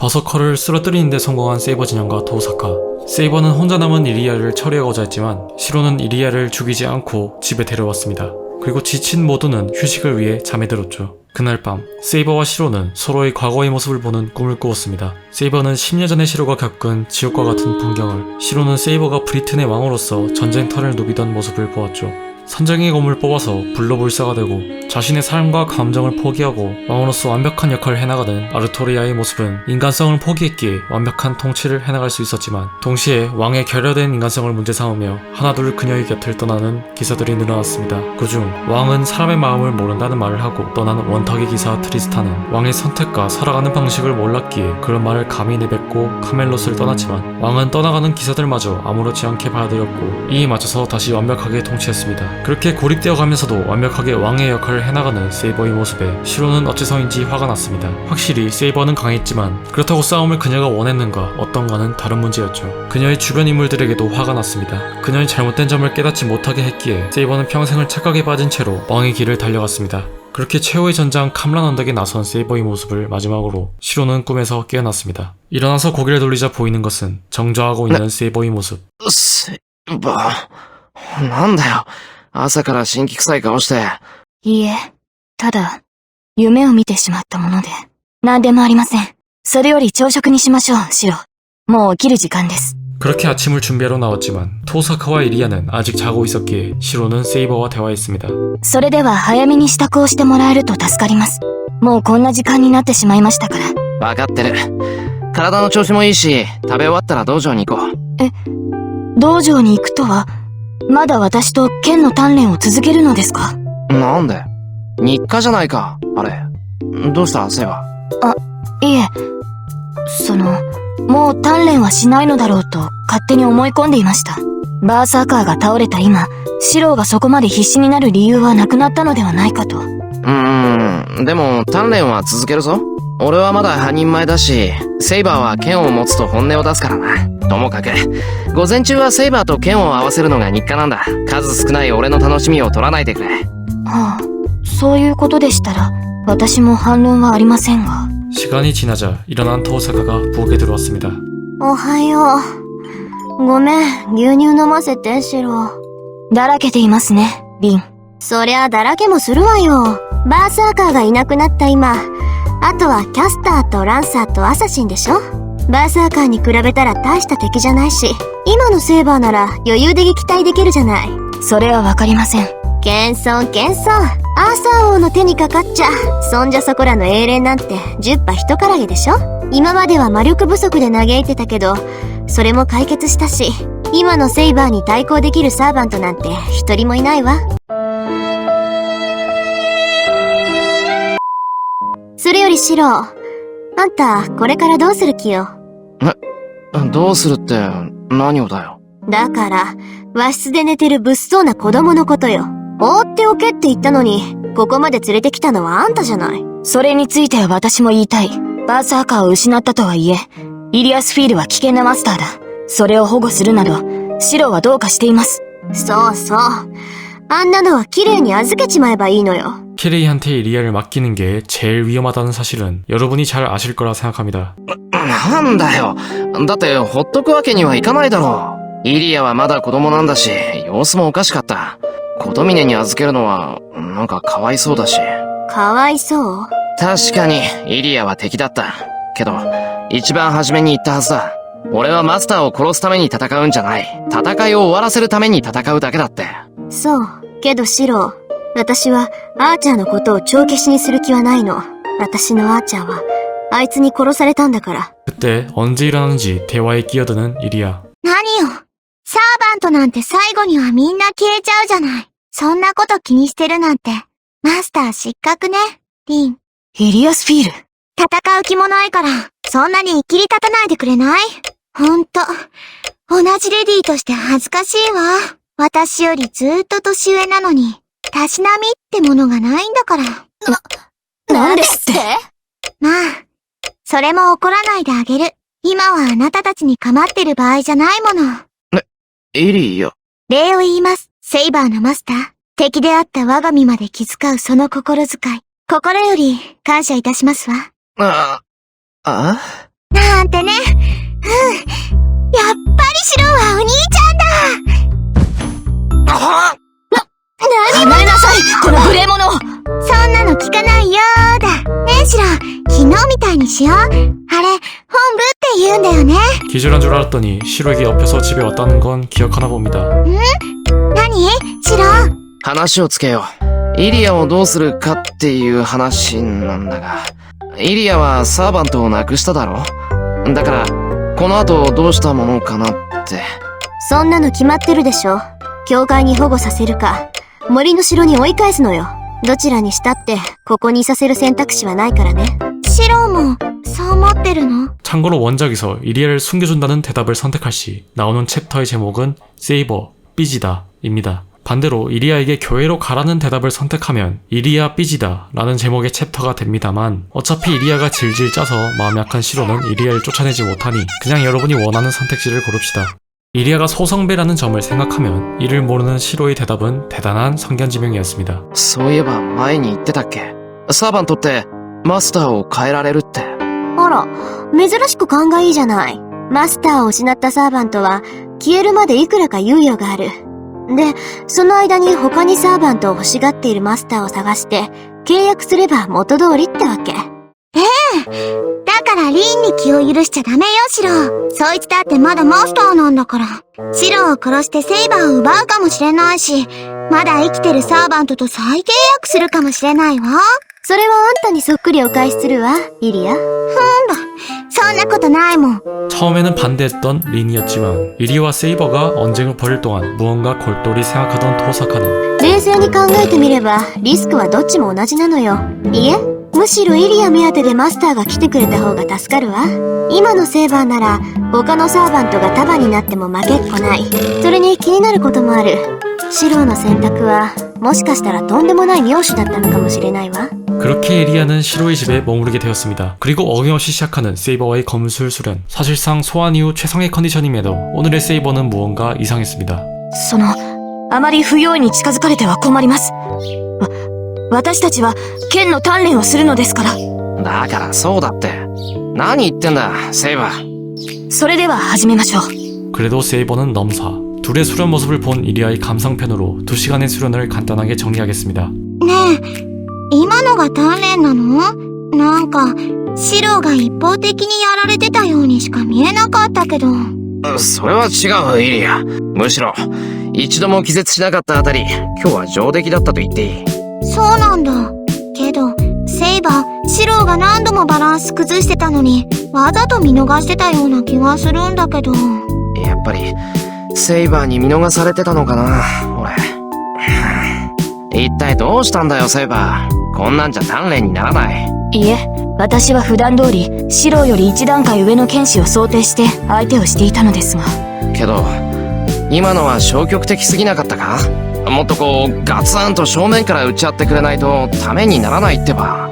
버서커를 쓰러뜨리는 데 성공한 세이버 진영과 도사카. 세이버는 혼자 남은 이리야를 처리하고자 했지만 시로는 이리야를 죽이지 않고 집에 데려왔습니다. 그리고 지친 모두는 휴식을 위해 잠에 들었죠. 그날 밤 세이버와 시로는 서로의 과거의 모습을 보는 꿈을 꾸었습니다. 세이버는 10년 전에 시로가 겪은 지옥과 같은 풍경을, 시로는 세이버가 브리튼의 왕으로서 전쟁터를 누비던 모습을 보았죠. 선장의 검을 뽑아서 불로불사가 되고 자신의 삶과 감정을 포기하고 왕으로서 완벽한 역할을 해나가는 아르토리아의 모습은 인간성을 포기했기에 완벽한 통치를 해나갈 수 있었지만 동시에 왕의 결여된 인간성을 문제 삼으며 하나둘 그녀의 곁을 떠나는 기사들이 늘어났습니다. 그중 왕은 사람의 마음을 모른다는 말을 하고 떠나는 원탁의 기사 트리스탄은 왕의 선택과 살아가는 방식을 몰랐기에 그런 말을 감히 내뱉고 카멜롯을 떠났지만 왕은 떠나가는 기사들마저 아무렇지 않게 받아들였고 이에 맞춰서 다시 완벽하게 통치했습니다. 그렇게 고립되어 가면서도 완벽하게 왕의 역할을 해나가는 세이버의 모습에 시로는 어째서인지 화가 났습니다. 확실히 세이버는 강했지만 그렇다고 싸움을 그녀가 원했는가 어떤가는 다른 문제였죠. 그녀의 주변 인물들에게도 화가 났습니다. 그녀의 잘못된 점을 깨닫지 못하게 했기에 세이버는 평생을 착각에 빠진 채로 왕의 길을 달려갔습니다. 그렇게 최후의 전장 캄란 언덕에 나선 세이버의 모습을 마지막으로 시로는 꿈에서 깨어났습니다. 일어나서 고개를 돌리자 보이는 것은 정좌하고 있는 세이버의 모습. なんだよ。朝から辛気臭い顔して。いいえ、ただ、夢を見てしまったもので、何でもありません。それより朝食にしましょう、シロ。もう起きる時間です。 그렇게 아침을 준비하러 나왔지만 토사카와 이리야는 아직 자고 있었기에 시로는 세이버와 대화했습니다. それでは早めに支度をしてもらえると助かります。もうこんな時間になってしまいましたから。わかってる。体の調子もいいし、食べ終わったら道場に行こう。え、道場に行くとは、まだ私と剣の鍛錬を続けるのですか？なんで？日課じゃないか、あれ。どうしたセイバ？あ、いえ、もう鍛錬はしないのだろうと勝手に思い込んでいました。バーサーカーが倒れた今、シローがそこまで必死になる理由はなくなったのではないかと。でも鍛錬は続けるぞ。俺はまだ半人前だし、セイバーは剣を持つと本音を出すからな。ともかく、午前中はセイバーと剣を合わせるのが日課なんだ。数少ない俺の楽しみを取らないでくれ。はあ、そういうことでしたら、私も反論はありませんが。 시간이 지나자 일어난 토사카가 부엌에 들어왔습니다. おはよう。ごめん、牛乳飲ませて、シロ。だらけていますね、リン。そりゃだらけもするわよ。バーサーカーがいなくなった今、あとはキャスターとランサーとアサシンでしょ。バーサーカーに比べたら大した敵じゃないし、今のセーバーなら余裕で撃退できるじゃない。それはわかりません。謙遜謙遜。アーサー王の手にかかっちゃ、そんじゃそこらの英霊なんて10羽一からげでしょ。今までは魔力不足で嘆いてたけど、それも解決したし、今のセイバーに対抗できるサーバントなんて一人もいないわ。それよりシロ、あんたこれからどうする気よ。どうするって何をだよ。だから、和室で寝てる物騒な子供のことよ。放っておけって言ったのに、ここまで連れてきたのはあんたじゃない。それについては私も言いたい。バーサーカーを失ったとはいえ、イリアスフィールは危険なマスターだ。それを保護するなど、シロはどうかしています。そうそう。あんなのは綺麗に預けちまえばいいのよ。 키레이한테 이리야를 맡기는 게 제일 위험하다는 사실은 여러분이 잘 아실 거라 생각합니다. なんだよ。だってほっとくわけにはいかないだろう。イリアはまだ子供なんだし、様子もおかしかった。琴峰に預けるのは、なんかかわいそうだし。かわいそう？確かに、イリアは敵だった。けど、一番初めに言ったはずだ。俺はマスターを殺すために戦うんじゃない。戦いを終わらせるために戦うだけだって。そう。けどシロ、私はアーチャーのことを帳消しにする気はないの。私のアーチャーは、あいつに殺されたんだから。 그때 언제 일어나는지 대화에 끼어드는 이리야. 何よ。サーバントなんて最後にはみんな消えちゃうじゃない。そんなこと気にしてるなんて。マスター失格ね、リン。イリアスフィール。戦う気もないから、そんなに切り立たないでくれない？ほんと、同じレディーとして恥ずかしいわ。私よりずーっと年上なのに、たしなみってものがないんだから。なんですって？まあ、それも怒らないであげる。今はあなたたちに構ってる場合じゃないもの。イリア。礼を言います、セイバーのマスター。敵であった我が身まで気遣うその心遣い。心より感謝いたしますわ。あなやだ。ねえシロ、昨日みたいにしよう。あれ、本部って言うんだよね。기절한 줄 알았더니 시로에게 엎혀서 집에 왔다는 건 기억하나 봅니다. 何シロ。話をつけよう。イリアをどうするかっていう話なんだが、イリアはサーバントを亡くしただろ？だから、この後どうしたものかなって。そんなの決まってるでしょ。教会に保護させるか、森の城に追い返すのよ。どちらにしたって、ここにいさせる選択肢はないからね。シロも、そう思ってるの？ 참고로 원작에서 이리아를 숨겨준다는 대답을 선택할 시 나오는 챕터의 제목은 세이버, 삐지다 입니다. 반대로 이리아에게 교회로 가라는 대답을 선택하면 이리아 삐지다 라는 제목의 챕터가 됩니다만 어차피 이리아가 질질 짜서 마음 약한 시로는 이리아를 쫓아내지 못하니 그냥 여러분이 원하는 선택지를 고릅시다. 이리아가 소성배라는 점을 생각하면 이를 모르는 시로의 대답은 대단한 성견지명이었습니다. そういえば前に言ってたっけ？サーバントってマスターを変えられるって。あら、珍しく勘がいいじゃない。マスターを失ったサーバントは、消えるまでいくらか猶予がある。で、その間に他にサーバントを欲しがっているマスターを探して、契約すれば元通りってわけ。だからリンに気を許しちゃダメよ、シロ。そいつだってまだマスターなんだから。シロを殺してセイバーを奪うかもしれないし、まだ生きてるサーバントと再契約するかもしれないわ。それはあんたにそっくりお返しするわ、イリア。そんなことないもん。 처음에는 반대했던 린이었지만 이리와 세이버가 언쟁을 벌일 동안 무언가 골똘히 생각하던 토사카는 冷静に考えてみれば、リスクはどっちも同じなのよ。いえ、むしろイリア目当てでマスターが来てくれた方が助かるわ。今のセーバーなら、他のサーバントが束になっても負けっこない。それに気になることもある。シローの選択は、もしかしたらとんでもない妙手だったのかもしれないわ。 그렇게 이리아는 시로의 집에 머무르게 되었습니다. 그리고 어김없이 시작하는 세이버와의 검술 수련. 사실상 소환 이후 최상의 컨디션임에도 오늘의 세이버는 무언가 이상했습니다. あまり不用意に近づかれては困ります。私たちは剣の鍛錬をするのですから。だからそうだって。何言ってんだ、セイバー。それでは始めましょう。 그래도 세이버는 넘사. 둘의 수련 모습을 본 이리아의 감상편으로 2시간의 수련을 간단하게 정리하겠습니다. ねえ、今のが鍛錬なの？なんか、シロが一方的にやられてたようにしか見えなかったけど。それは違う、イリア。むしろ、一度も気絶しなかったあたり、今日は上出来だったと言っていい。そうなんだ。けど、セイバー、シロが何度もバランス崩してたのに、わざと見逃してたような気がするんだけど。やっぱり、セイバーに見逃されてたのかな、俺。一体どうしたんだよ、セイバー。こんなんじゃ鍛錬にならない。いえ、私は普段通り、シロより一段階上の剣士を想定して相手をしていたのですが。けど、今のは消極的すぎなかったか？もっとこう、ガツンと正面から打ち合ってくれないと、ためにならないってば。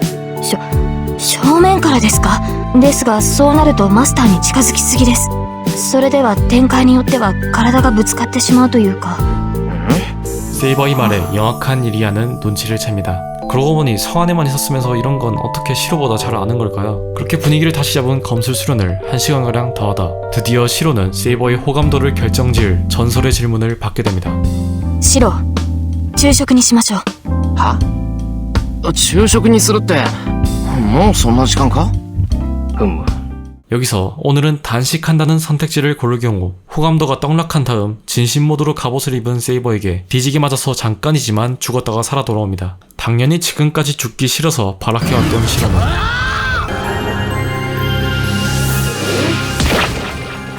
正面からですか？ですが、そうなるとマスターに近づきすぎです。それでは展開によっては体がぶつかってしまうというか。 세이버의 말에 영악한 이리아는 눈치를 챕니다. 그러고 보니 성 안에만 있었으면서 이런 건 어떻게 시로보다 잘 아는 걸까요? 그렇게 분위기를 다시 잡은 검술 수련을 1시간가량 더 하다 드디어 시로는 세이버의 호감도를 결정지을 전설의 질문을 받게 됩니다. シロ、昼食にしましょう。は？昼食にするって、もうそんな時間か？ふむ。 여기서 오늘은 단식한다는 선택지를 고를 경우 호감도가 떡락한 다음 진심 모드로 갑옷을 입은 세이버에게 뒤지게 맞아서 잠깐이지만 죽었다가 살아 돌아옵니다. 당연히 지금까지 죽기 싫어서 발악해왔던 시로는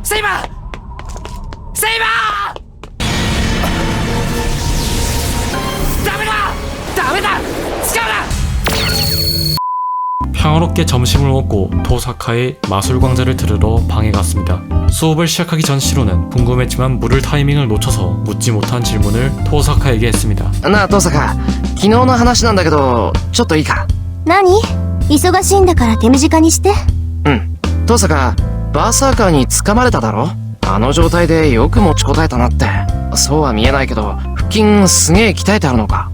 세이버! 세이버! ダメだ! ダメだ! 使うな! 평화롭게 점심을 먹고 도사카의 마술 강좌를 들으러 방에 갔습니다. 수업을 시작하기 전 시로는 궁금했지만 물을 타이밍을 놓쳐서 묻지 못한 질문을 토사카에게 했습니다. なあ、トサカ、昨日の話なんだけど、ちょっといいか？何？忙しいんだから手短にして。うん。トサカ、バーサーカーに掴まれただろ？あの状態でよく持ちこたえたなって。そうは見えないけど、腹筋すげえ鍛えてあるのか？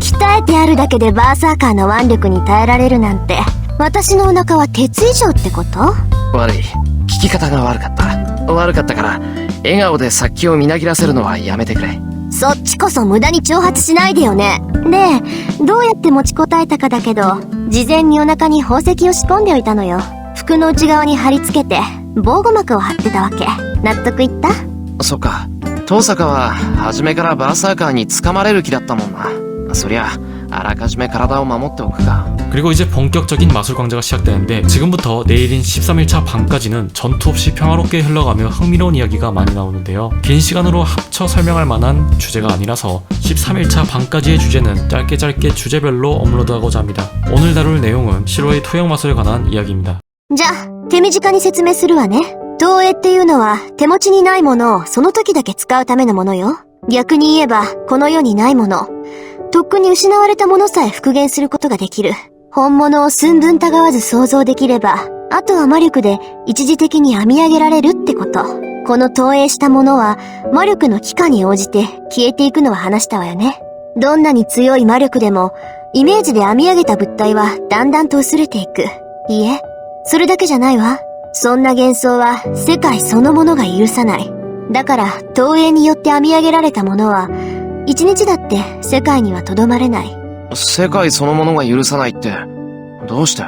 鍛えてあるだけでバーサーカーの腕力に耐えられるなんて、私のお腹は鉄以上ってこと？悪い。聞き方が悪かった。悪かったから、笑顔で殺気をみなぎらせるのはやめてくれ。そっちこそ無駄に挑発しないでよね。ねで、どうやって持ちこたえたかだけど、事前にお腹に宝石を仕込んでおいたのよ。服の内側に貼り付けて、防護膜を張ってたわけ。納得いった？そっか。遠坂は、初めからバーサーカーに掴まれる気だったもんな。そりゃ、あらかじめ体を守っておくか。 그리고 이제 본격적인 마술 강좌가 시작되는데 지금부터 내일인 13일차 밤까지는 전투 없이 평화롭게 흘러가며 흥미로운 이야기가 많이 나오는데요. 긴 시간으로 합쳐 설명할 만한 주제가 아니라서 13일차 밤까지의 주제는 짧게 주제별로 업로드하고자 합니다. 오늘 다룰 내용은 시로의 토형 마술에 관한 이야기입니다. じゃあ、手短に説明するわね。投影っていうのは、手持ちにないものをその時だけ使うためのものよ。逆に言えば、この世にないもの。とっくに失われたものさえ復元することができる。本物を寸分たがわず想像できれば、あとは魔力で一時的に編み上げられるってこと。この投影したものは、魔力の期間に応じて消えていくのは話したわよね。どんなに強い魔力でも、イメージで編み上げた物体はだんだんと薄れていく。いいえ、それだけじゃないわ。そんな幻想は世界そのものが許さない。だから、投影によって編み上げられたものは、一日だって世界にはとどまれない。世界そのものが許さないって、どうして？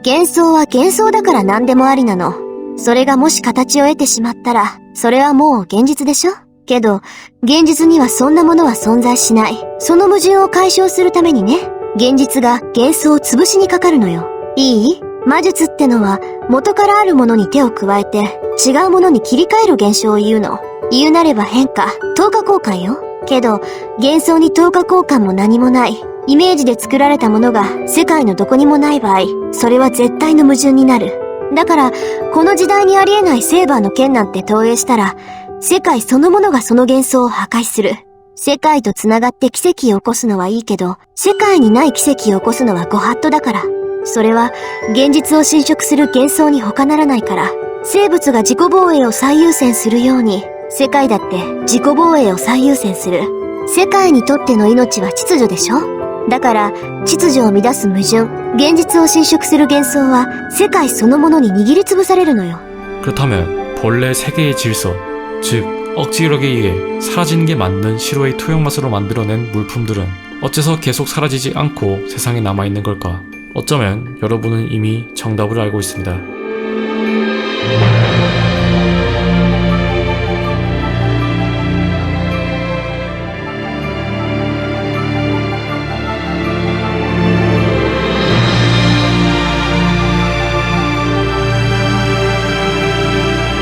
幻想は幻想だから何でもありなの。それがもし形を得てしまったら、それはもう現実でしょ？けど、現実にはそんなものは存在しない。その矛盾を解消するためにね、現実が幻想を潰しにかかるのよ。いい？魔術ってのは、元からあるものに手を加えて、違うものに切り替える現象を言うの。言うなれば変化、等価交換よ。けど、幻想に等価交換も何もない。イメージで作られたものが世界のどこにもない場合、それは絶対の矛盾になる。だから、この時代にありえないセーバーの剣なんて投影したら、世界そのものがその幻想を破壊する。世界と繋がって奇跡を起こすのはいいけど、世界にない奇跡を起こすのはご法度だから。それは、現実を侵食する幻想に他ならないから、生物が自己防衛を最優先するように、世界だって自己防衛を最優先する。世界にとっての命は秩序でしょ？だから、秩序を乱す矛盾、現実を侵食する幻想は、世界そのものに握りつぶされるのよ。 그렇다면 본래 세계의 질서, 즉 억지력에 의해 사라지는 게 맞는 시로의 토형 마술로 만들어낸 물품들은 어째서 계속 사라지지 않고 세상에 남아있는 걸까? 어쩌면 여러분은 이미 정답을 알고 있습니다.